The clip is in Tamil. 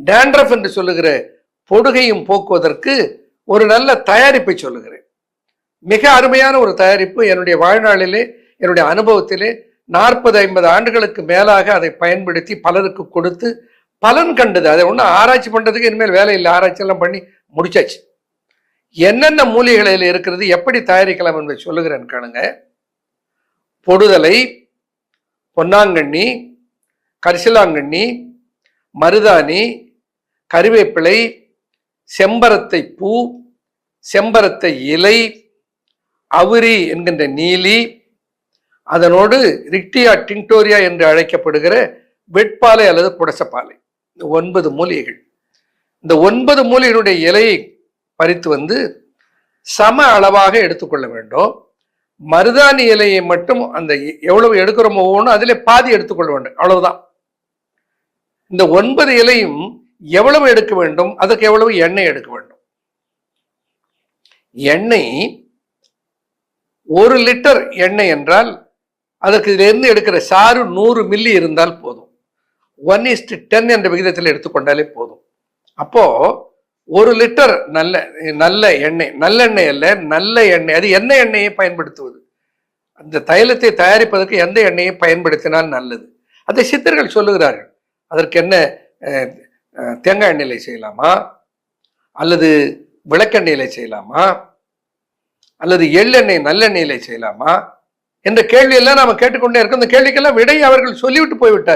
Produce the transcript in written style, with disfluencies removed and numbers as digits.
டேண்ட்ரஃப் என்று சொல்லுகிற பொடுகையும் போக்குவதற்கு ஒரு நல்ல தயாரிப்பை சொல்லுகிறேன். மிக அருமையான ஒரு தயாரிப்பு. என்னுடைய வாழ்நாளிலே, என்னுடைய அனுபவத்திலே 40-50 ஆண்டுகளுக்கு மேலாக அதை பயன்படுத்தி பலருக்கு கொடுத்து பலன் கண்டது. அதை ஒன்றும் ஆராய்ச்சி பண்றதுக்கு இனிமேல் வேலை இல்லை. ஆராய்ச்சி எல்லாம் பண்ணி முடிச்சாச்சு. என்னென்ன மூலிகைகளில் இருக்கிறது, எப்படி தயாரிக்கலாம் என்பதை சொல்லுகிறேன் கேளுங்க. பொடுதலை, பொன்னாங்கண்ணி, கரிசலாங்கண்ணி, மருதாணி, கறிவேப்பிலை, செம்பரத்தை பூ, செம்பரத்தை இலை, அவுரி என்கின்ற நீலி, அதனோடு ரிக்டியா டிங்டோரியா என்று அழைக்கப்படுகிற வெட்பாலை அல்லது புடசப்பாலை. இந்த 9 மூலிகைகள். இந்த 9 மூலிகைகளுடைய இலையை பறித்து வந்து சம அளவாக எடுத்துக்கொள்ள வேண்டும். மருதாணி இலையை மட்டும் அந்த எவ்வளவு எடுக்கிறோமோ ஒவ்வொன்றும் அதிலே பாதி எடுத்துக்கொள்ள வேண்டும், அவ்வளவுதான். இந்த 9 இலையும் எவ்வளவு எடுக்க வேண்டும், அதுக்கு எவ்வளவு எண்ணெய் எடுக்க வேண்டும். எண்ணெய் 1 லிட்டர் எண்ணெய் என்றால் அதற்கு இதிலிருந்து எடுக்கிற சாறு 100 மில்லி இருந்தால் போதும். 1:10 என்ற விகிதத்தில் எடுத்துக்கொண்டாலே போதும். அப்போ 1 லிட்டர் நல்ல எண்ணெய், நல்லெண்ணெய் அல்ல, நல்ல எண்ணெய். அது என்ன எண்ணெயை பயன்படுத்துவது? அந்த தைலத்தை தயாரிப்பதற்கு எந்த எண்ணெயை பயன்படுத்தினால் நல்லது? அதை சித்தர்கள் சொல்லுகிறார்கள். அதற்கு என்ன, தேங்காய் எண்ணெயில செய்யலாமா, அல்லது விளக்கெண்ணெயில செய்யலாமா, அல்லது எள்ளெண்ணெய் நல்லெண்ணெயில செய்யலாமா என்ற கேள்வியெல்லாம் நாம கேட்டுக்கொண்டே இருக்கோம். இந்த கேள்விக்கெல்லாம் விடை அவர்கள் சொல்லிவிட்டு போய்விட்டார்.